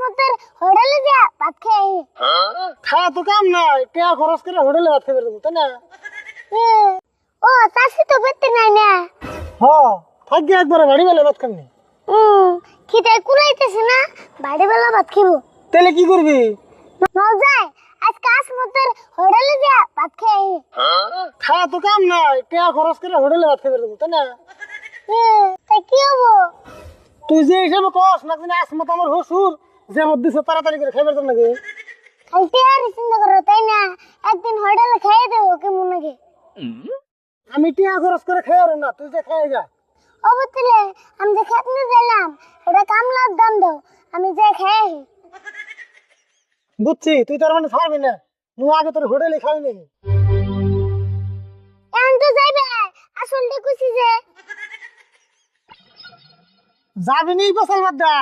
মতের হোটেলে যা ভাত খেয়ে খাওয়া তো কাম নাই, টাকা খরচ করে হোটেলে ভাত খেয়ে দেবো, তাই না? ও চাষি তো পেতে নাই না হ্যাঁ, থাকি একবারে বাড়ি বেলা ভাত খামনি। খিদে কুলাইতেছে না, বাড়ি বেলা ভাত খাবো। তাহলে কি করবি? মজায় আজকে আসমতের হোটেলে যা ভাত খেয়ে খাওয়া তো কাম নাই, টাকা খরচ করে হোটেলে ভাত খেয়ে দেবো, তাই না? তাই কি হবো? তুই যে হিসাবে কস না, কিন্তু আসমত আমার হসুর যে মধ্যে তাড়াতাড়ি করে খাইবার জন্য নাকি? খাইতে আর চিন্তা করো তাই না, একদিন হোটেলে খেয়ে দেবো কেমন নাকি? আমি টাকা খরচ করে খাই আর না, তুই যে খাই যা। অবতলে আমি যে খেতে দিলাম এটা কামলার দাম দাও, আমি যে খেয়ে বুঝছি, তুই তার মানে ছাড়বি না, তুই আগে তোর হোটেলে খাবি নাকি? এখন তো যাইবে, আসলটা কুছি যে যাবি নি বসাল বাদ দা।